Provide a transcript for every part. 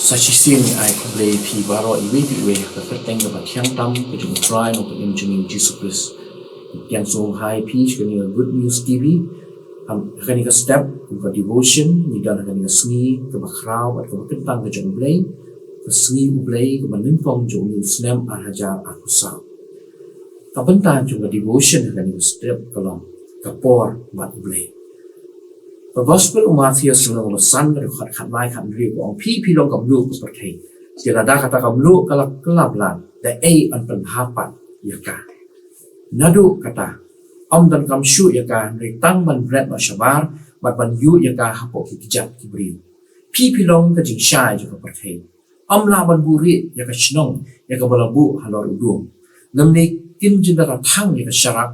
Sashisin ai kublei pi baro iwe iwe ka kateng ka batyang tam ka jung try no ka imjung Jesus Christ yang so high peace ka ni Good News TV ka ni ka step ka devotion ni dan ka ni ka sngi ka bakraw at ka kentang ka jung blei ka sngi blei ka manimpong jung ni snem hajar akusa ka bentan jung ka devotion ka ni ka step ka long ka por mat blei The Gospel Matthew sunang umasan dari khat mai khat ri ko pi long kam lu ko perthei tilada kata kam lu kalak kelablan the a an pen hapat yaka nadu kata dan kam shu yaka ri tang ban bread ma shabar ban yu yaka hapo ki kijat ki bri pi long ka jing shai jo ko perthei la ban buri yaka shnong yaka balabu halor udum namni kin jindara thang yaka syarak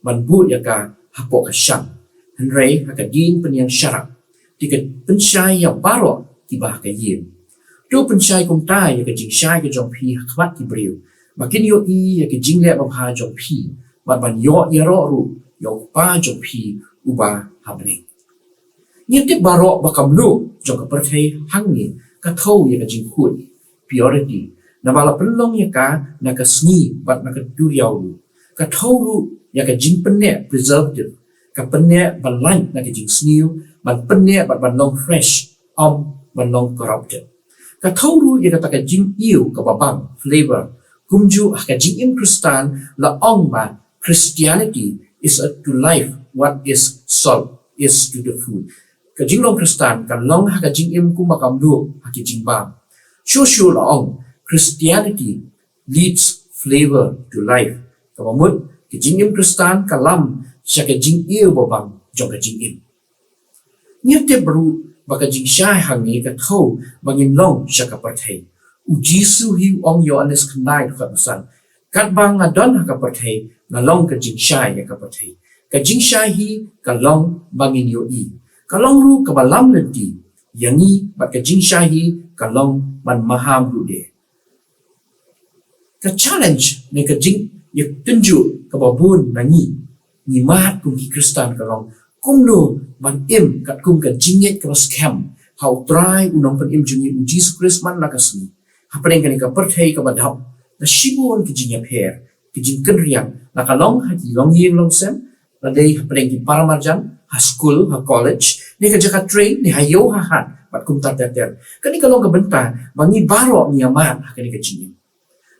ban bu yaka hapo ka shang Henry hakadin penyang syarak tiga pensyai yang baru tiba ke yin tu pensyai kumtai yang ke jing syai ke jong pi khwat ki briu makin yo I yang ke jing le ba ha jong pi ban yo ya ro ru yo pa jong pi uba habni ni ti baru ba kam lu jong ka perthei hang ni ka thau yang ke jing khut purity na bala penlong ya ka na ka sngi bat na ka du yaw ka thau ru yang ke jing penne preservative ka penne balan na ke jing sniu ban penne ban long fresh ban long corrupted ka thoru ye ka ta ka jing iu ka babang flavor kumju ka jing im kristan la ong ba Christianity is to life what is salt is to the food ka jing long kristan ka long ka jing im ku makam lu ha ki jing ba shu la ong Christianity leads flavor to life ka mamut ka jing im kristan ka lam Syaka jing iyo babang jong ka jing im. Nyate baru baka jing syai hangi ka thau bangin long syaka perthei. U Jisu hi ong yo anes kanai ka pesan. Kat bang ngadon ka perthei na long ka jing syai ya ka perthei. Ka jing syai hi ka long bangin yo I. Ka long ru ka balam lenti. Yangi bat ka jing syai hi ka long ban maham ru de. Ka challenge ne ka jing ya tunjuk ka babun nangi. Ni mat kum ki kristan ka rong kum no ban im kat kum ka jinget ka scam how try unong pan im jungi Jesus Christ man la kasni ha pren ka perthei ka badhap na shibon ki jinya pher ki jing ken riang la ka long ha ki long yeng long sem la dei ha pren ki paramarjan ha school ha college ni ka jaka train ni ha yo ha hat bat kum tar ter ka ni ka long ka benta bangi baro ni amat ha ka ni ka jingi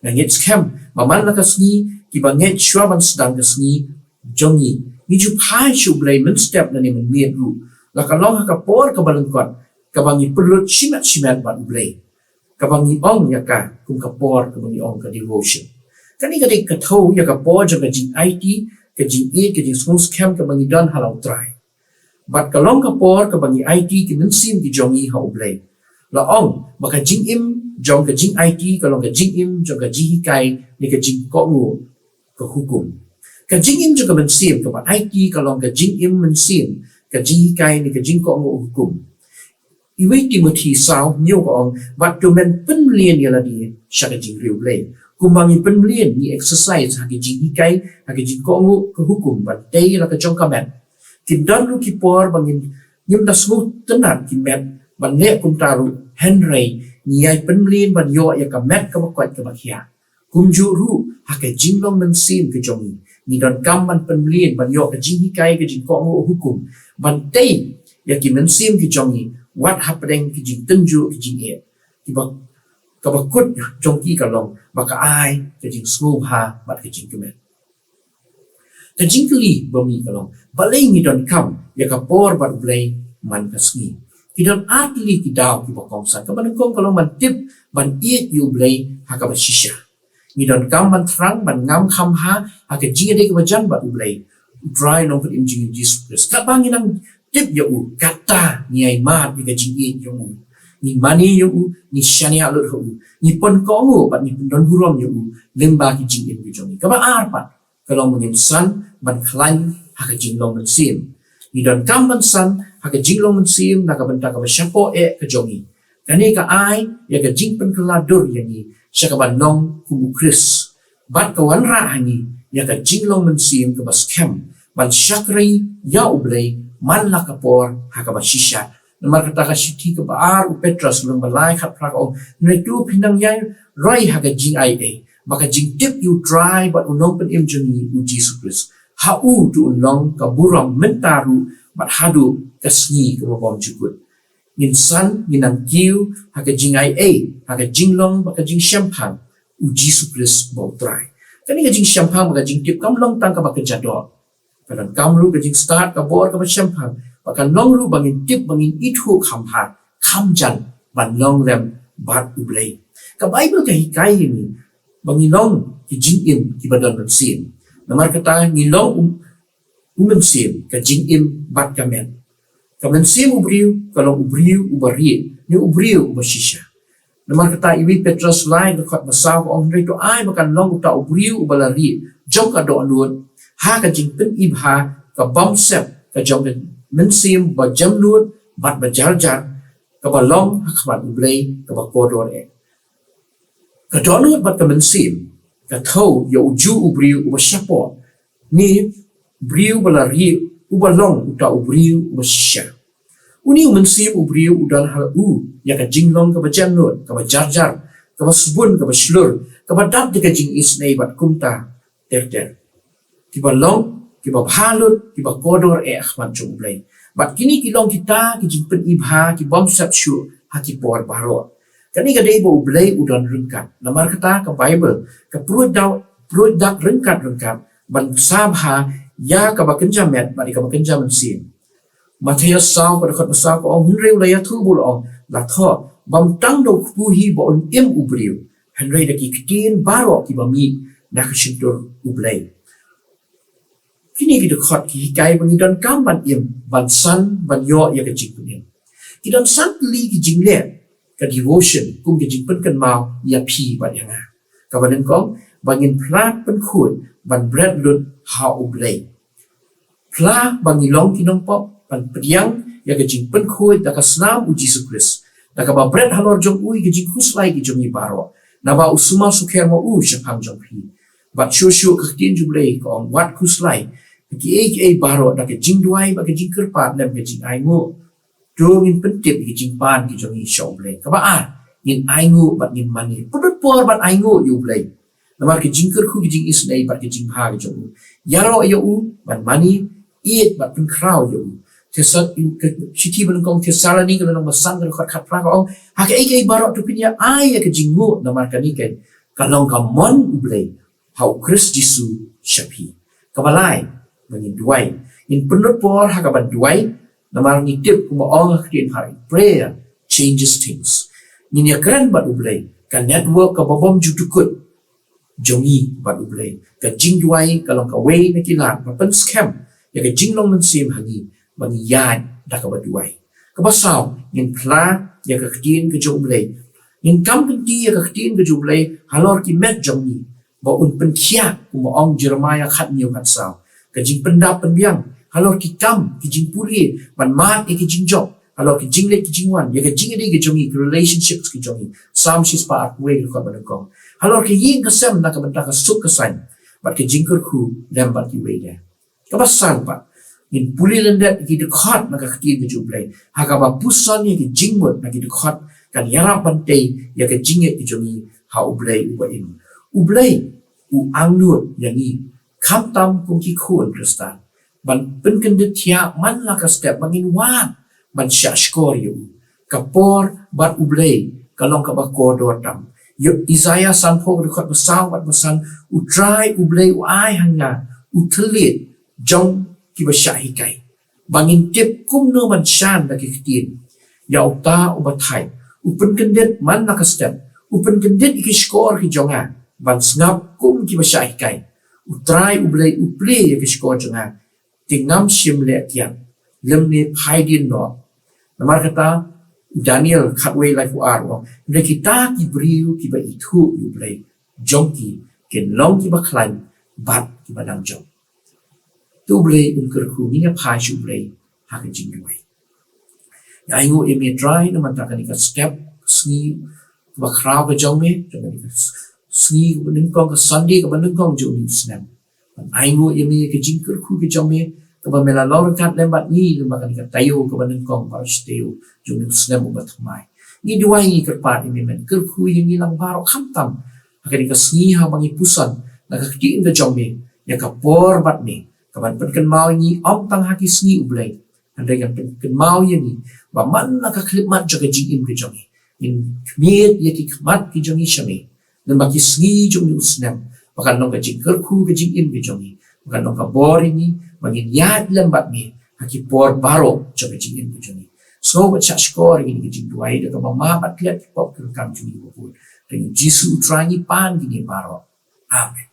na ngit scam maman la kasni ki banget shwa ban sedang kasni jongi ni ju phai chu blai men step na ni men miet ru la ka long ha ka por ka balang kot ka bangi perlut shimat bat blai ka bangi ong ya ka kum ka por ka bangi ong ka devotion kani ka dik ka thau ya ka por ja ka jing IT ka jing E ka jing small scam ka bangi dan halau try bat ka long ka por ka bangi IT ki men sim ki jongi ha blai la ong ba ka jing im jong ka jing IT ka long ka jing im jong ka ji kai ni ka jing ko ngu ka hukum ka jing im juga mensim ka IT kalau ka jing im mensim ka jing kai ni ka jing ko ngo hukum iwe Timothy sao nyo ko ong wat to men penlien ya ladi sha ka jing riu blai kumangi penlien ni exercise ha ka jing kai ha ka jing ko ngo ka hukum bat dei la ka jong ka men kin dan lu ki por bangin nyim da smooth tenan ki men ban le kum taru Henry ni ai penlien ban yo ya ka met ka kwat ka bakhia kum ju ru ha ka jing long mensim ka jong ni don kam ban penlien ban yo ka jing kai ka jing ko ngo hukum ban dei ya ki mensim ki jongi what happening ki jing tenju ki jing e ki ba ka ba kut jong ki ka long ba ka ai ka jing smooth ha bat ka jing kemen ka jing kli ba mi ka long ba lei ni don kam ya ka por bat blai man ka sngi ki don atli ki daw ki ba kong sa ka ban kong ka long ban tip ban e yu blai ha ka ba shisha ni don kam ban trang ban ngam kham ha ha ka jing de ka bajan ba ulai dry no put in jing Jesus Christ ka bang inang tip ya u kata ni ai ma ni ka jing e yo ni mani yo ni shani alu ho ni pon ko ngo ba ni don burom yo lemba ki jing e jong ka ba ar pa ka long ngin san ban khlan ha ka jing long sim ni don kam ban san ha ka jing long sim na ka ban ta ka ba shapo e ka jongi kani ka ai ya ka jing pen kala dur ya ni Syaka ban nong kumu Chris bat ka wan ra hani ya ka jing long men sim ka bas kem ban syakri ya ublay man la ka por ha ka ba shisha Namar kata ka siti ka baar u Petrus lung balai khat prak ong netu pinang yang roi ha ka jing ai e maka jing tip you try but unong pen im juni u Jesus Christ ha u tu unong ka buram mentaru but hadu ka sngi ka bom jukut ngin san nginang kiu ha ka jing ai e ha ka jing long maka jing champagne u Jesus Christ bo try kani ka jing champagne maka jing tip kam long tang ka ba ka jador kadang kam lu ka jing start ka bor ka ba champagne maka long lu bangin tip bangin itu kham ha kham jan ban long lem bat ublei ka Bible ka hikai ni bangin long ki jing im ki badon ban sin namar kata ngilong men sim ka jing im bat kamen ka men sim ubriu kalau ubriu ubari ni ubriu ubashisha namar kata iwi Petrus lain ka khat masaw ong rei to ai makan long uta ubriu ubalari jong ka do luon ha ka jing pen ibha ka bom sep ka jong men sim ba jam luon bat ba jar jar ka ba long ha khmat ublei ka ba kodor e ka do luon bat ka men sim ka thau yo ju ubriu ubashapo ni briu balari ubalong uta ubriu ubasha uni mensim ubriu udal hal u ya ka jinglong ka ba jamnut ka ba jarjar ka ba subun ka ba shlur ka ba dap ka jing isnei bat kumta ter ki ba long ki ba bhalut ki ba kodor e akhman chumblai bat kini ki long kita ki jing pen ibha ki bom sap shu ha ki por baro kani ka dei bo ublai udan rengkat namar kata ka Bible ka produk rengkat ban sabha ya ka ba kenja met ba ka ba kenja mensim Matius saw ka dekat besar ko ong hunreu la ya thu bul ong la tho bam tang do ku hi bo on im ubriu henrei da ki kitin baro ki ba mi na ka shintur ublai kini ki dekat ki kai bangi don kam ban im ban san ban yo ya ka jing punin ki don san li ki jing le ka devotion kum ki jing pen kan mau ya pi ba yang ka ban kong bangin plat pen khun ban bread lut ha ublai pla bangi long ki nong pop ban pediang ya ke jing pen khoi da ka snam u Jesus Christ da ka ba bread halor jong ui ke jing khuslai ki jong i baro na ba usuma sukher mo u shapang jong phi ba shu ka tin jublai ko ong wat khuslai ki e baro da ke jing duai ba ke jing kerpat lem ke jing ai ngo do ngin pen tip ki jing pan ki jong i show blai ka ba a ngin ai ngo ba ngin mani put por ban ai ngo yu blai namar ke jingker khu ke jing isnei bat ke jing ha ke jong yaro yo u ban mani eat bat pen kraw yo tesat you ke city ban kong tesalani ke nang masang ke khat pra ko ha ke ai barok tu pinya ai ke jingu namar ka ni ke kalong ka mon ublei how Christ Jesu shapi kabalai bangin duai in penut por ha ka ban duai namar ni tip ku mo ong ke hari prayer changes things ni ya kran bat ublei ka network ka bom jutukut jongi bat ublei ka jing duai kalong ka wei na kilat pa pen scam ya ka jing long men sim hangi bang yan da ka bat duai ka basaw ngin pla ya ka ktin ka jong ublei ngin kam kan ti ya ka ktin ka jong ublei halor ki met jongi ba un pen khia ku mo ong Jeremiah khat niu khat saw ka jing pendap penbiang halor ki kam ki jing puli ban mat ki jing job halor ki jing le ki jing wan ya ka jing de ki jongi relationships ki jongi sam shis pa we ka ban ko halor ke yin ka sem na ka banta ka suk ka san bat ke jingker khu lem bat ki we de ka basang pa in puli lendet ki de khat na ka khti ke jublai ha ka ba pusan ni ki jingmot na ki de khat kan yara pante ya ka jinge ki jongi ha ublai ublai u angnut yangi kham tam kum ki khon kristan ban pen kan de tia man la ka step bangin wan ban sha skor yu ka por bat ublai kalong ka ba kodor tam Isaiah san po dekat besar wat besan utrai ublei uai hanga utelit jong ki basyahi kai bangin tip kum no man shan da ki kitin ya uta ubathai upen kendet man na ka step upen kendet ki skor ki jonga ban snap kum ki basyahi kai utrai ublei uple ya ki skor jonga tingam sim le kian lem ne phai din no namar kata Daniel khatway life ar wa le kita ki briu ki ba ithu yu blai jongki ken long ki ba klan bat ki ba dang jong tu blai un ker khu ni nga phai shu blai ha ka jing duai ya ngo e me try na man ta ka ni ka step sngi ba khraw ka jong me ta ni ka sngi ba ning kong ka sunday ka ba ning kong jo ni snap ai ngo e me ka jing ker khu ki jong me Kaba mela lor kat lembat ni lumba kan ka tayo kaba nang kong para steo jung Muslim ubat mai. Ni dua ni kerpat ini men kerku yang hilang baro khamtam. Akan ka sniha bangi pusan nakaktiin ka jombe ya ka por bat ni. Kaban penken mau ni om tang haki sni ublay. Andai kan penken mau ya ni ba man nakaklimat jaga jingim ke jongi. In kmiet ya ki khmat ki jongi shame. Dan baki sni jung Muslim. Bahkan nong ka jing kerku ke jingim ke jongi. Bahkan nong ka bor ini bagi yad lembat ni haki por baro jaga jingim ke jongi. So baca skor ini ke jing duai da ka ma bat liat pop ke kam juni bopun. Dan Jisu utrangi pan gini baro. Amin.